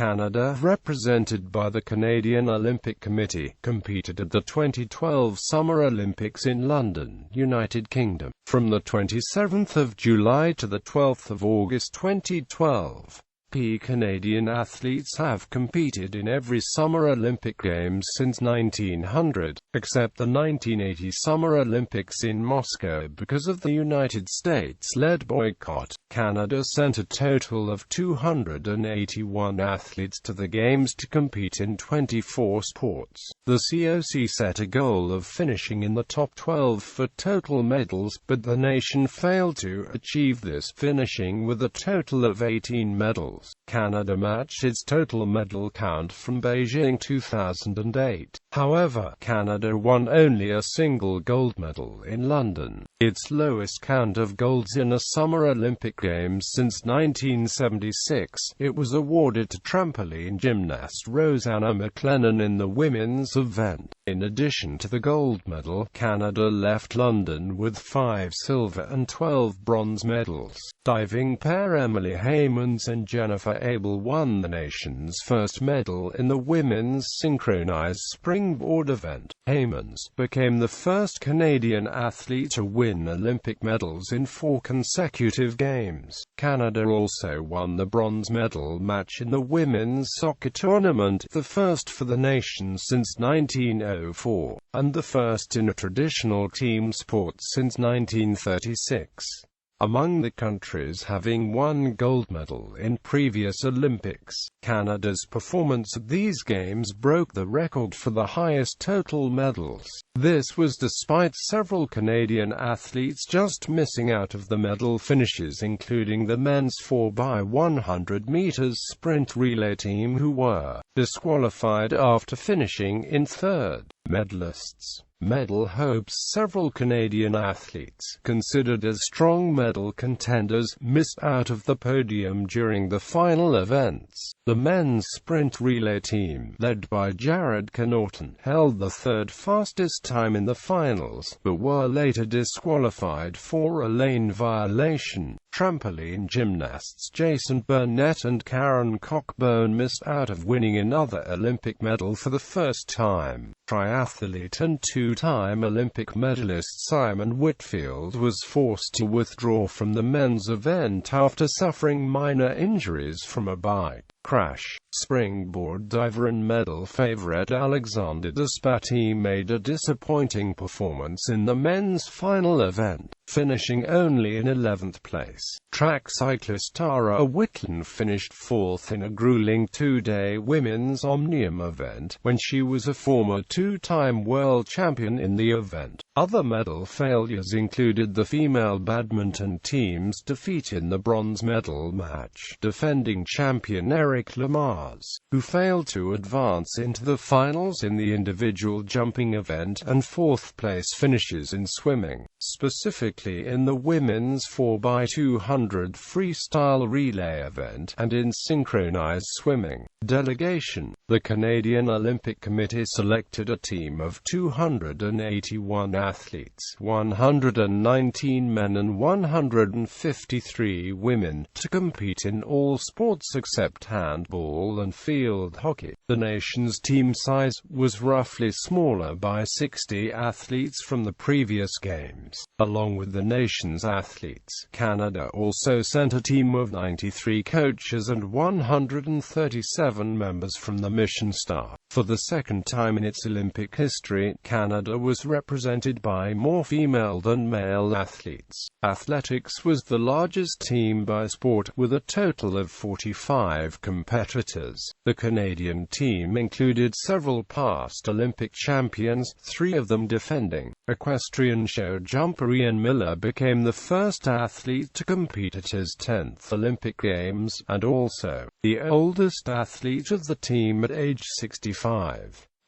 Canada, represented by the Canadian Olympic Committee, competed at the 2012 Summer Olympics in London, United Kingdom, from the 27th of July to the 12th of August 2012. Canadian athletes have competed in every Summer Olympic Games since 1900, except the 1980 Summer Olympics in Moscow because of the United States-led boycott. Canada sent a total of 281 athletes to the Games to compete in 24 sports. The COC set a goal of finishing in the top 12 for total medals, but the nation failed to achieve this, finishing with a total of 18 medals. Canada matched its total medal count from Beijing 2008. However, Canada won only a single gold medal in London, its lowest count of golds in a Summer Olympic Games since 1976. It was awarded to trampoline gymnast Rosanna McLennan in the women's event. In addition to the gold medal, Canada left London with 5 silver and 12 bronze medals. Diving pair Emily Haymans and Jennifer Abel won the nation's first medal in the women's synchronized springboard event. Haymans became the first Canadian athlete to win Olympic medals in 4 consecutive games. Canada also won the bronze medal match in the women's soccer tournament, the first for the nation since 1904, and the first in a traditional team sport since 1936. Among the countries having won gold medal in previous Olympics, Canada's performance at these games broke the record for the highest total medals. This was despite several Canadian athletes just missing out of the medal finishes, including the men's 4x100 meters sprint relay team, who were disqualified after finishing in third. Medalists. Medal hopes. Several Canadian athletes, considered as strong medal contenders, missed out of the podium during the final events. The men's sprint relay team, led by Jared Connaughton, held the third fastest time in the finals, but were later disqualified for a lane violation. Trampoline gymnasts Jason Burnett and Karen Cockburn missed out of winning another Olympic medal for the first time. Triathlete and 2-time Olympic medalist Simon Whitfield was forced to withdraw from the men's event after suffering minor injuries from a bike crash. Springboard diver and medal favorite Alexander Despati made a disappointing performance in the men's final event, finishing only in 11th place. Track cyclist Tara Whitland finished 4th in a grueling 2-day women's Omnium event, when she was a former 2-time world champion in the event. Other medal failures included the female badminton team's defeat in the bronze medal match, defending champion Eric Lamaze, who failed to advance into the finals in the individual jumping event, and 4th place finishes in swimming, specifically in the women's 4x200 freestyle relay event, and in synchronized swimming. Delegation. The Canadian Olympic Committee selected a team of 281 athletes, 119 men and 153 women, to compete in all sports except handball and field hockey. The nation's team size was roughly smaller by 60 athletes from the previous games. Along with the nation's athletes, Canada also sent a team of 93 coaches and 137 members from the mission staff. For the second time in its Olympic history, Canada was represented by more female than male athletes. Athletics was the largest team by sport, with a total of 45 competitors. The Canadian team included several past Olympic champions, 3 of them defending. Equestrian show jumper Ian Miller became the first athlete to compete at his 10th Olympic Games, and also the oldest athlete of the team at age 65.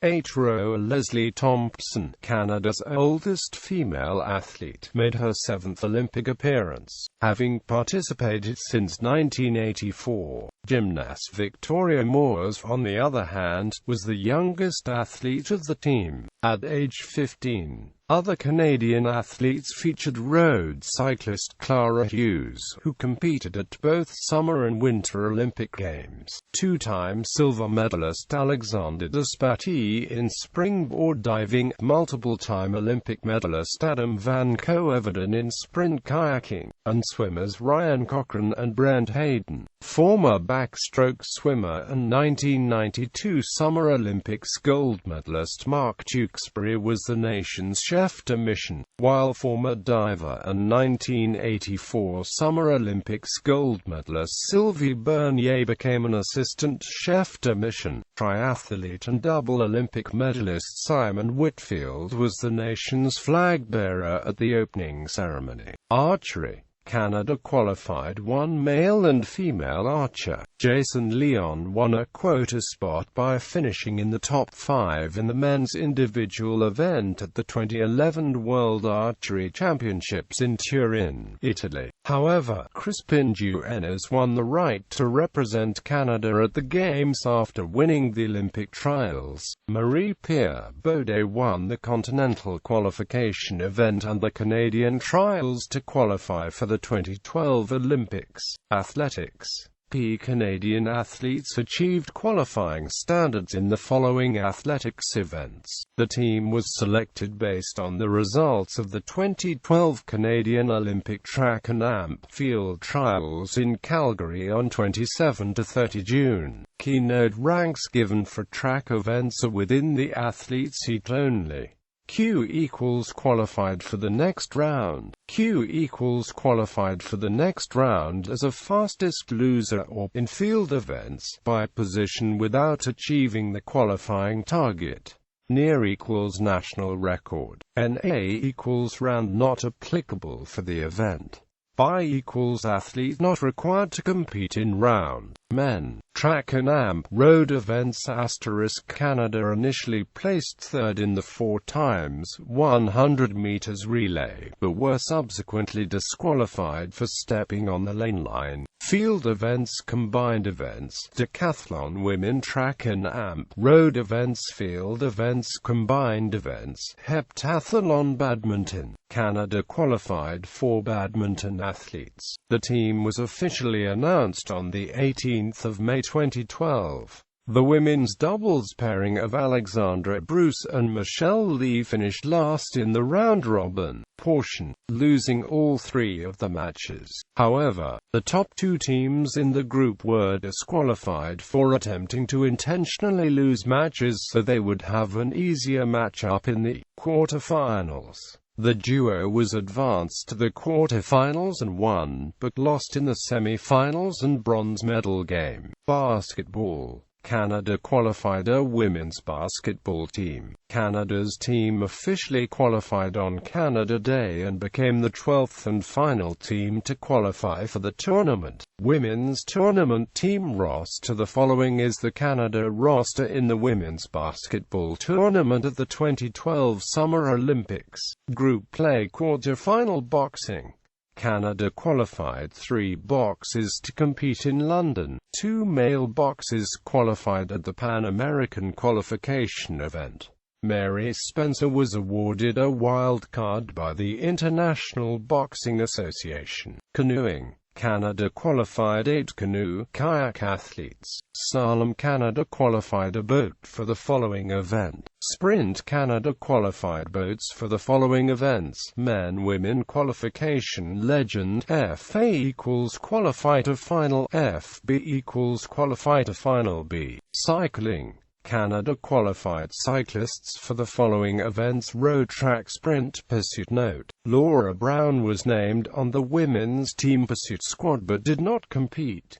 8-rower Leslie Thompson, Canada's oldest female athlete, made her 7th Olympic appearance, having participated since 1984. Gymnast Victoria Moores, on the other hand, was the youngest athlete of the team. At age 15, Other Canadian athletes featured road cyclist Clara Hughes, who competed at both Summer and Winter Olympic Games, two-time silver medalist Alexander Despati in springboard diving, multiple-time Olympic medalist Adam Van Koeverden in sprint kayaking, and swimmers Ryan Cochran and Brent Hayden. Former backstroke swimmer and 1992 Summer Olympics gold medalist Mark Tewksbury was the nation's chef de mission, while former diver and 1984 Summer Olympics gold medalist Sylvie Bernier became an assistant chef de mission. Triathlete and double Olympic medalist Simon Whitfield was the nation's flag bearer at the opening ceremony. Archery. Canada qualified one male and female archer. Jason Leon won a quota spot by finishing in the top 5 in the men's individual event at the 2011 World Archery Championships in Turin, Italy. However, Crispin Duenas won the right to represent Canada at the Games after winning the Olympic trials. Marie-Pierre Baudet won the Continental Qualification event and the Canadian trials to qualify for the 2012 Olympics. Athletics. Canadian athletes achieved qualifying standards in the following athletics events. The team was selected based on the results of the 2012 Canadian Olympic track and amp field trials in Calgary on 27 to 30 June. Keynote ranks given for track events are within the athlete's heat only. Q equals qualified for the next round. Q equals qualified for the next round as a fastest loser or, in field events, by position without achieving the qualifying target. Near equals national record. NA equals round not applicable for the event. By equals athlete not required to compete in round. Men. Track and amp road events * Canada initially placed third in the 4 times 100 meters relay, but were subsequently disqualified for stepping on the lane line. Field events combined events decathlon women track and amp road events field events combined events heptathlon badminton. Canada qualified 4 badminton athletes. The team was officially announced on the 18th of May 2012. The women's doubles pairing of Alexandra Bruce and Michelle Lee finished last in the round-robin portion, losing all 3 of the matches. However, the top 2 teams in the group were disqualified for attempting to intentionally lose matches so they would have an easier matchup in the quarterfinals. The duo was advanced to the quarterfinals and won, but lost in the semi-finals and bronze medal game. Basketball. Canada qualified a women's basketball team. Canada's team officially qualified on Canada Day and became the 12th and final team to qualify for the tournament. Women's tournament team roster. The following is the Canada roster in the women's basketball tournament at the 2012 Summer Olympics. Group play quarterfinal boxing. Canada qualified 3 boxers to compete in London. 2 male boxers qualified at the Pan American qualification event. Mary Spencer was awarded a wild card by the International Boxing Association. Canoeing. Canada qualified 8 canoe-kayak athletes. Slalom. Canada qualified a boat for the following event. Sprint. Canada qualified boats for the following events. Men-women qualification. Legend. FA equals qualify to final. FB equals qualify to final B. Cycling. Canada qualified cyclists for the following events. Road, track, sprint, pursuit. Note: Laura Brown was named on the women's team pursuit squad but did not compete.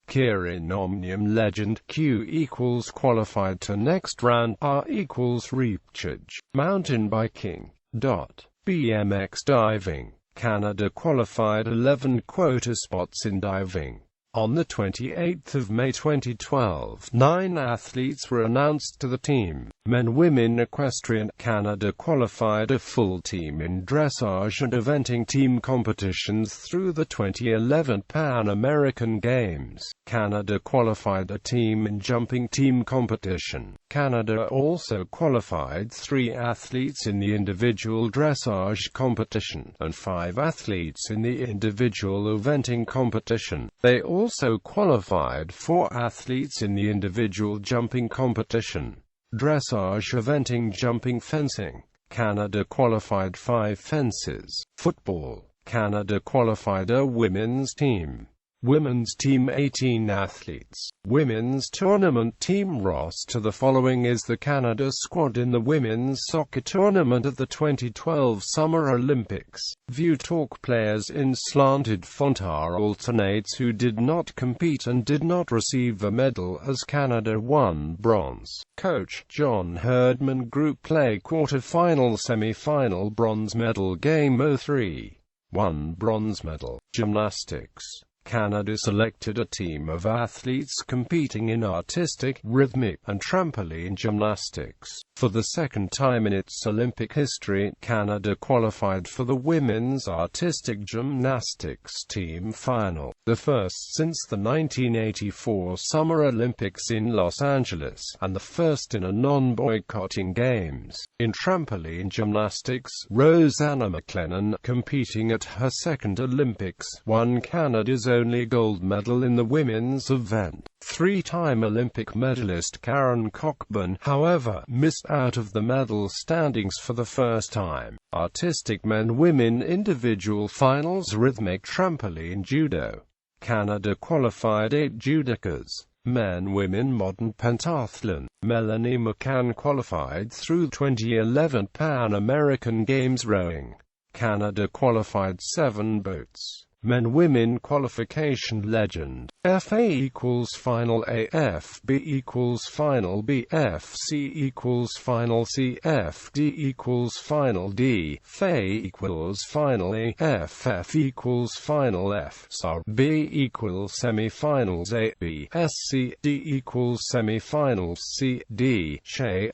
Kieran Omnium legend. Q equals qualified to next round. R equals repechage. Mountain biking. BMX diving. Canada qualified 11 quota spots in diving. On the 28th of May 2012, 9 athletes were announced to the team. Men/Women Equestrian Canada qualified a full team in dressage and eventing team competitions through the 2011 Pan American Games. Canada qualified a team in jumping team competition. Canada also qualified 3 athletes in the individual dressage competition, and 5 athletes in the individual eventing competition. They also qualified 4 athletes in the individual jumping competition. Dressage, eventing, jumping, fencing. Canada qualified 5 fences. Football. Canada qualified a women's team. Women's team 18 athletes. Women's tournament team roster. The following is the Canada squad in the women's soccer tournament at the 2012 Summer Olympics. View talk. Players in slanted font are alternates who did not compete and did not receive a medal as Canada won bronze. Coach John Herdman. Group play. Quarter-final, semi-final. Bronze medal. Game 03. 1 bronze medal. Gymnastics. Canada selected a team of athletes competing in artistic, rhythmic, and trampoline gymnastics. For the second time in its Olympic history, Canada qualified for the women's artistic gymnastics team final, the first since the 1984 Summer Olympics in Los Angeles, and the first in a non-boycotting games. In trampoline gymnastics, Rosanna McLennan, competing at her second Olympics, won Canada's only gold medal in the women's event. 3-time Olympic medalist Karen Cockburn, however, missed out of the medal standings for the first time. Artistic men/women individual finals. Rhythmic trampoline judo. Canada qualified 8 judokas. Men/women modern pentathlon. Melanie McCann qualified through 2011 Pan American Games rowing. Canada qualified 7 boats. Men/women qualification legend. FA equals final A, FB equals final B, FC equals final C, FD equals final D, FA equals final A, FF equals final F, SAR B equals semi-finals A, B, SC D equals semi-finals C, D,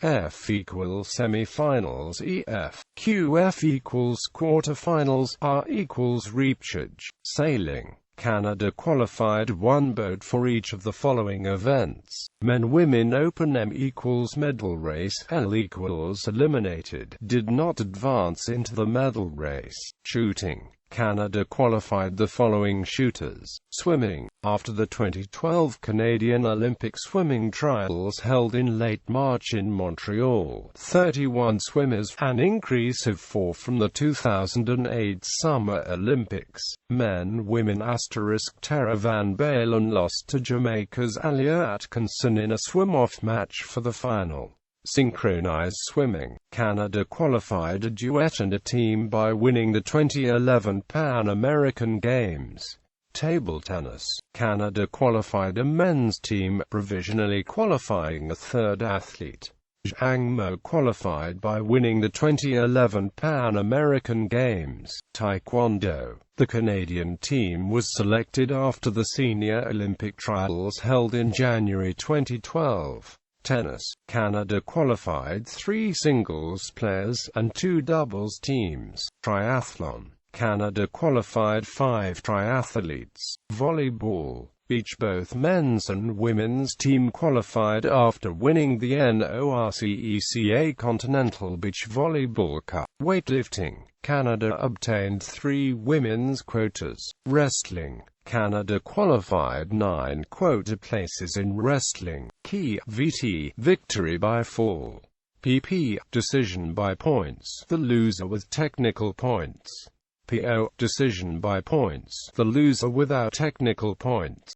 F equals semi-finals E, F, QF equals quarter-finals, R equals repechage. Sailing. Canada qualified 1 boat for each of the following events. Men/Women Open. M equals medal race, L equals eliminated, did not advance into the medal race. Shooting. Canada qualified the following shooters. Swimming. After the 2012 Canadian Olympic swimming trials held in late March in Montreal, 31 swimmers, an increase of 4 from the 2008 Summer Olympics. Men/Women *. Tara Van Balen lost to Jamaica's Alia Atkinson in a swim-off match for the final. Synchronized swimming. Canada qualified a duet and a team by winning the 2011 Pan American Games. Table tennis. Canada qualified a men's team, provisionally qualifying a 3rd athlete. Zhang Mo qualified by winning the 2011 Pan American Games. Taekwondo. The Canadian team was selected after the Senior Olympic trials held in January 2012. Tennis. Canada qualified 3 singles players and 2 doubles teams. Triathlon. Canada qualified 5 triathletes. Volleyball. Beach. Both men's and women's team qualified after winning the NORCECA Continental Beach Volleyball Cup. Weightlifting. Canada obtained 3 women's quotas. Wrestling. Canada qualified 9 quota places in wrestling. Key. VT. Victory by fall. PP. Decision by points. The loser with technical points. PO. Decision by points. The loser without technical points.